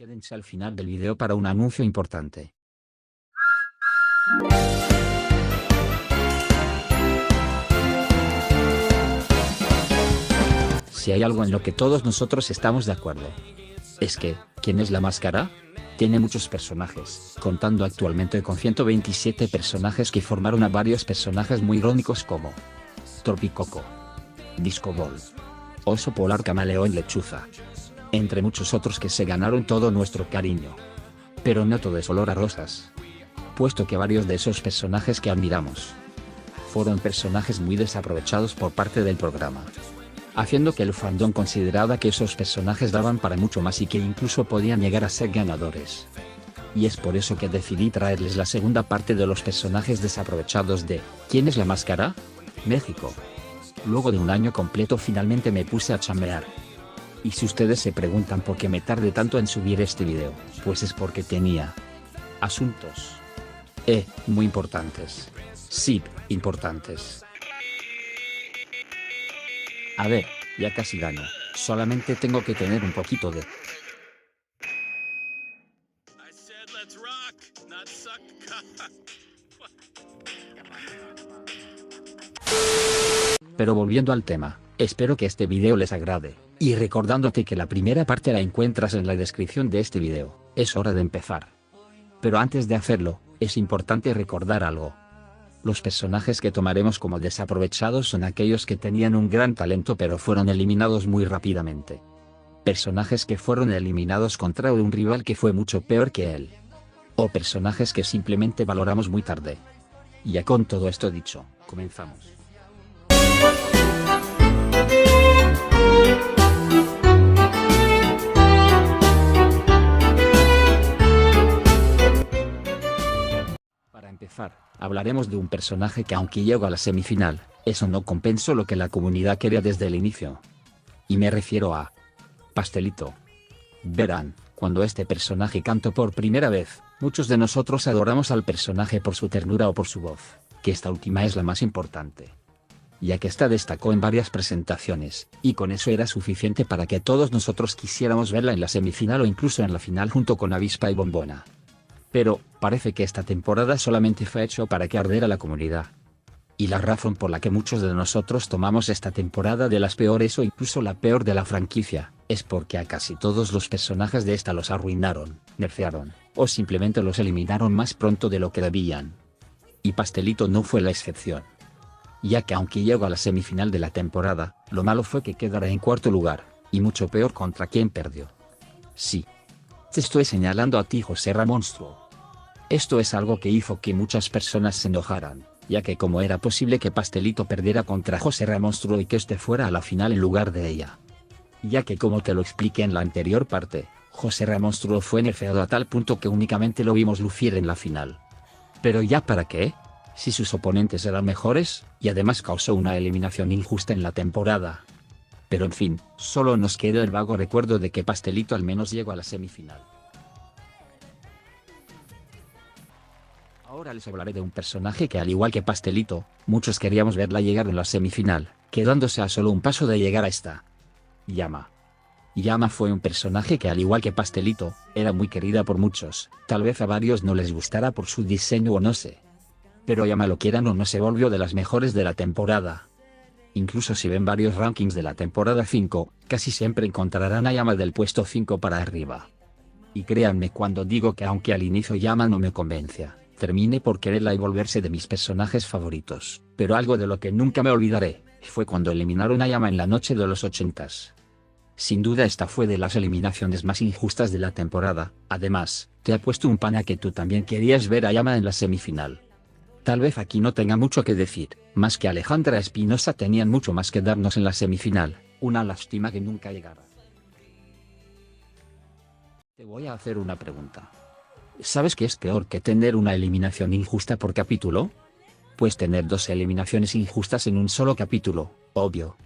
Quédense al final del video para un anuncio importante. Si hay algo en lo que todos nosotros estamos de acuerdo, es que, ¿quién es la máscara? Tiene muchos personajes, contando actualmente con 127 personajes que formaron a varios personajes muy irónicos como Tropicoco, Disco Ball, Oso Polar, Camaleón, Lechuza, entre muchos otros que se ganaron todo nuestro cariño. Pero no todo es olor a rosas, puesto que varios de esos personajes que admiramos fueron personajes muy desaprovechados por parte del programa, haciendo que el fandom considerara que esos personajes daban para mucho más y que incluso podían llegar a ser ganadores. Y es por eso que decidí traerles la segunda parte de los personajes desaprovechados de ¿Quién es la máscara? México. Luego de un año completo finalmente me puse a chambear. Y si ustedes se preguntan por qué me tardé tanto en subir este video, pues es porque tenía asuntos muy importantes. Sí, importantes. A ver, ya casi gano, solamente tengo que tener un poquito de... Pero volviendo al tema, espero que este video les agrade, y recordándote que la primera parte la encuentras en la descripción de este video, es hora de empezar. Pero antes de hacerlo, es importante recordar algo. Los personajes que tomaremos como desaprovechados son aquellos que tenían un gran talento pero fueron eliminados muy rápidamente. Personajes que fueron eliminados contra un rival que fue mucho peor que él. O personajes que simplemente valoramos muy tarde. Ya con todo esto dicho, comenzamos. Para empezar, hablaremos de un personaje que aunque llegó a la semifinal, eso no compensó lo que la comunidad quería desde el inicio. Y me refiero a Pastelito. Verán, cuando este personaje cantó por primera vez, muchos de nosotros adoramos al personaje por su ternura o por su voz, que esta última es la más importante, ya que esta destacó en varias presentaciones, y con eso era suficiente para que todos nosotros quisiéramos verla en la semifinal o incluso en la final junto con Avispa y Bombona. Pero, parece que esta temporada solamente fue hecho para que ardiera la comunidad. Y la razón por la que muchos de nosotros tomamos esta temporada de las peores o incluso la peor de la franquicia, es porque a casi todos los personajes de esta los arruinaron, nerfearon, o simplemente los eliminaron más pronto de lo que debían. Y Pastelito no fue la excepción, ya que aunque llegó a la semifinal de la temporada, lo malo fue que quedara en cuarto lugar, y mucho peor contra quien perdió. Sí. Te estoy señalando a ti, José Ramonstruo. Esto es algo que hizo que muchas personas se enojaran, ya que cómo era posible que Pastelito perdiera contra José Ramonstruo y que este fuera a la final en lugar de ella. Ya que como te lo expliqué en la anterior parte, José Ramonstruo fue nerfeado a tal punto que únicamente lo vimos lucir en la final. ¿Pero ya para qué? Si sus oponentes eran mejores, y además causó una eliminación injusta en la temporada. Pero en fin, solo nos queda el vago recuerdo de que Pastelito al menos llegó a la semifinal. Ahora les hablaré de un personaje que al igual que Pastelito, muchos queríamos verla llegar en la semifinal, quedándose a solo un paso de llegar a esta. Yama. Yama fue un personaje que al igual que Pastelito, era muy querida por muchos, tal vez a varios no les gustara por su diseño o no sé. Pero Yama, lo quieran o no, se volvió de las mejores de la temporada. Incluso si ven varios rankings de la temporada 5, casi siempre encontrarán a Yama del puesto 5 para arriba. Y créanme cuando digo que aunque al inicio Yama no me convencía, terminé por quererla y volverse de mis personajes favoritos. Pero algo de lo que nunca me olvidaré, fue cuando eliminaron a Yama en la noche de los 80s. Sin duda esta fue de las eliminaciones más injustas de la temporada. Además, te apuesto un pan a que tú también querías ver a Yama en la semifinal. Tal vez aquí no tenga mucho que decir, más que Alejandra Espinosa tenían mucho más que darnos en la semifinal, una lástima que nunca llegara. Te voy a hacer una pregunta. ¿Sabes qué es peor que tener una eliminación injusta por capítulo? Pues tener dos eliminaciones injustas en un solo capítulo, obvio.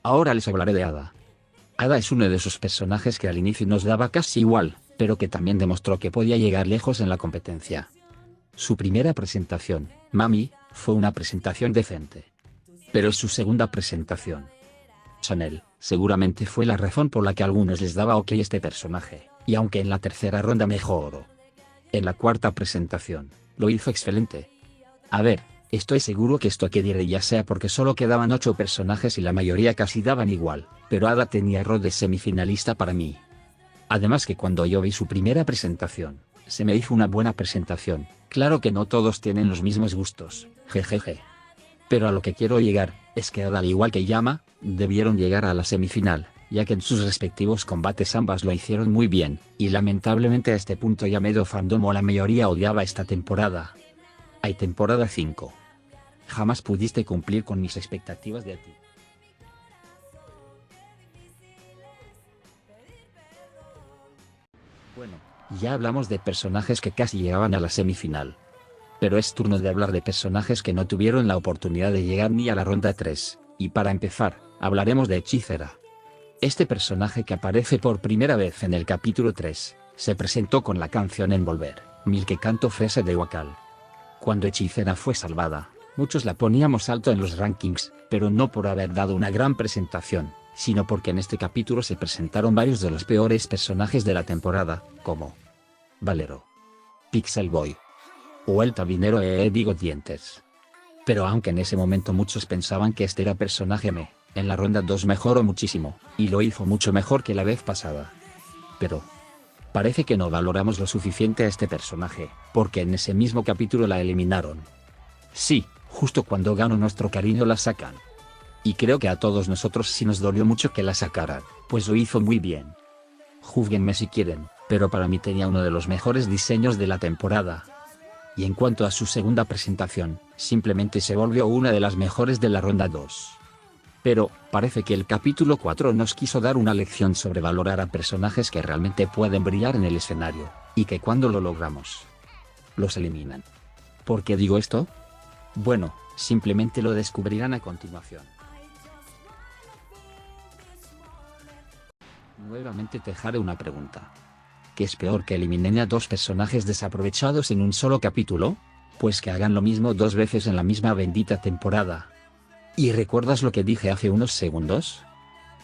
Ahora les hablaré de Ada. Ada es uno de esos personajes que al inicio nos daba casi igual, pero que también demostró que podía llegar lejos en la competencia. Su primera presentación, Mami, fue una presentación decente. Pero su segunda presentación, Chanel, seguramente fue la razón por la que a algunos les daba ok este personaje, Y aunque en la tercera ronda mejoró, en la cuarta presentación, lo hizo excelente. A ver, estoy seguro que esto que diré ya sea porque solo quedaban 8 personajes y la mayoría casi daban igual, pero Ada tenía rol de semifinalista para mí. Además que cuando yo vi su primera presentación, se me hizo una buena presentación. Claro que no todos tienen los mismos gustos, jejeje. Pero a lo que quiero llegar, es que Ada al igual que Yama, debieron llegar a la semifinal, ya que en sus respectivos combates ambas lo hicieron muy bien, y lamentablemente a este punto ya medio fandom o la mayoría odiaba esta temporada. Hay temporada 5. Jamás pudiste cumplir con mis expectativas de ti. Bueno, ya hablamos de personajes que casi llegaban a la semifinal. Pero es turno de hablar de personajes que no tuvieron la oportunidad de llegar ni a la ronda 3, y para empezar, hablaremos de Hechicera. Este personaje que aparece por primera vez en el capítulo 3, se presentó con la canción Envolver, Mil que canto frase de Wakal. Cuando Hechicera fue salvada, muchos la poníamos alto en los rankings, pero no por haber dado una gran presentación, sino porque en este capítulo se presentaron varios de los peores personajes de la temporada, como Valero, Pixel Boy o el tabinero Digo Dientes. Pero aunque en ese momento muchos pensaban que este era personaje en la ronda 2 mejoró muchísimo, y lo hizo mucho mejor que la vez pasada. Pero parece que no valoramos lo suficiente a este personaje, porque en ese mismo capítulo la eliminaron. Sí, justo cuando ganó nuestro cariño la sacan. Y creo que a todos nosotros sí nos dolió mucho que la sacaran, pues lo hizo muy bien. Júzguenme si quieren, pero para mí tenía uno de los mejores diseños de la temporada. Y en cuanto a su segunda presentación, simplemente se volvió una de las mejores de la ronda 2. Pero, parece que el capítulo 4 nos quiso dar una lección sobre valorar a personajes que realmente pueden brillar en el escenario, y que cuando lo logramos, los eliminan. ¿Por qué digo esto? Bueno, simplemente lo descubrirán a continuación. Nuevamente te haré una pregunta. ¿Qué es peor, que eliminen a 2 personajes desaprovechados en un solo capítulo? Pues que hagan lo mismo 2 veces en la misma bendita temporada. ¿Y recuerdas lo que dije hace unos segundos?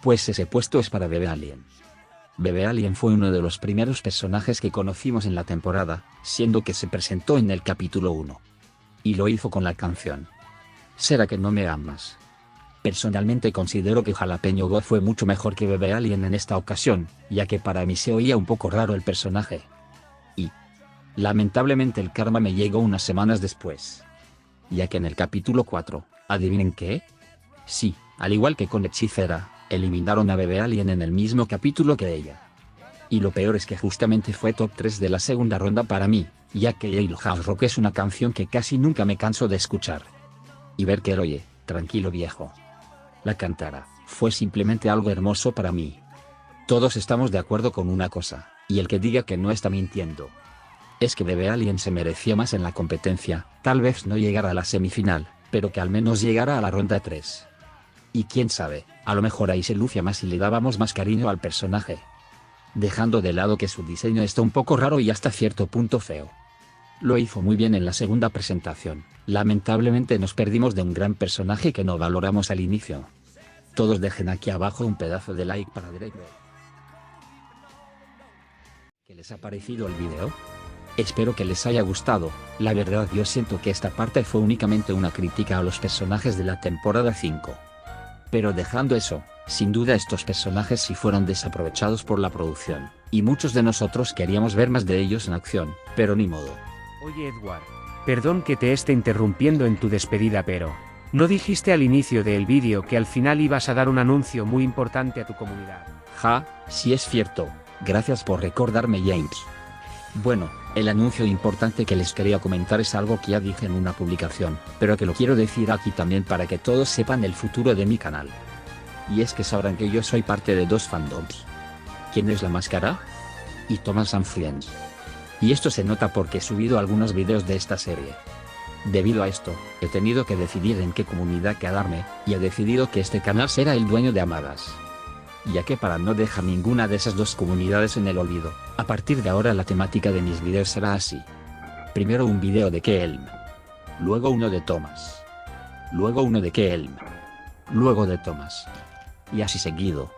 Pues ese puesto es para Bebe Alien. Bebe Alien fue uno de los primeros personajes que conocimos en la temporada, siendo que se presentó en el capítulo 1. Y lo hizo con la canción ¿Será que no me amas? Personalmente considero que Jalapeño God fue mucho mejor que Bebe Alien en esta ocasión, ya que para mí se oía un poco raro el personaje. Y lamentablemente el karma me llegó unas semanas después. Ya que en el capítulo 4, ¿adivinen qué? Sí, al igual que con Hechicera, eliminaron a Bebe Alien en el mismo capítulo que ella. Y lo peor es que justamente fue top 3 de la segunda ronda para mí, ya que Jailhouse Rock es una canción que casi nunca me canso de escuchar. Y ver que el oye, tranquilo viejo, la cantara, fue simplemente algo hermoso para mí. Todos estamos de acuerdo con una cosa, y el que diga que no está mintiendo. Es que Bebe Alien se merecía más en la competencia, tal vez no llegara a la semifinal, pero que al menos llegara a la ronda 3. Y quién sabe, a lo mejor ahí se lucía más y le dábamos más cariño al personaje. Dejando de lado que su diseño está un poco raro y hasta cierto punto feo. Lo hizo muy bien en la segunda presentación, lamentablemente nos perdimos de un gran personaje que no valoramos al inicio. Todos dejen aquí abajo un pedazo de like para Drake. ¿Qué les ha parecido el video? Espero que les haya gustado. La verdad yo siento que esta parte fue únicamente una crítica a los personajes de la temporada 5. Pero dejando eso, sin duda estos personajes sí fueron desaprovechados por la producción, y muchos de nosotros queríamos ver más de ellos en acción, pero ni modo. Oye Edward, perdón que te esté interrumpiendo en tu despedida, pero ¿no dijiste al inicio del vídeo que al final ibas a dar un anuncio muy importante a tu comunidad? Ja, sí es cierto, gracias por recordarme James. Bueno, el anuncio importante que les quería comentar es algo que ya dije en una publicación, pero que lo quiero decir aquí también para que todos sepan el futuro de mi canal. Y es que sabrán que yo soy parte de 2 fandoms. ¿Quién es La Máscara? Y Thomas and Friends. Y esto se nota porque he subido algunos videos de esta serie. Debido a esto, he tenido que decidir en qué comunidad quedarme, y he decidido que este canal será el dueño de Amadas. Ya que para no dejar ninguna de esas 2 comunidades en el olvido, a partir de ahora la temática de mis videos será así. Primero un video de Kelm. Luego uno de Thomas. Luego uno de Kelm. Luego de Thomas. Y así seguido.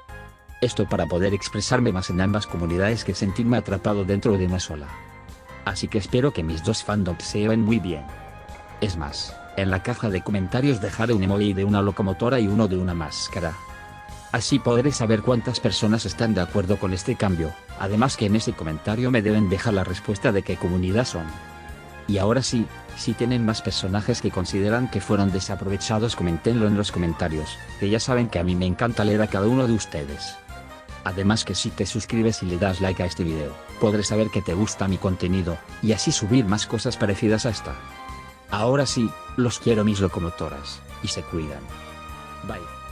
Esto para poder expresarme más en ambas comunidades que sentirme atrapado dentro de una sola. Así que espero que mis dos fandoms se lleven muy bien. Es más, en la caja de comentarios dejaré un emoji de una locomotora y uno de una máscara. Así podré saber cuántas personas están de acuerdo con este cambio, además que en ese comentario me deben dejar la respuesta de qué comunidad son. Y ahora sí, si tienen más personajes que consideran que fueron desaprovechados, coméntenlo en los comentarios, que ya saben que a mí me encanta leer a cada uno de ustedes. Además que si te suscribes y le das like a este video, podré saber que te gusta mi contenido, y así subir más cosas parecidas a esta. Ahora sí, los quiero mis locomotoras, y se cuidan. Bye.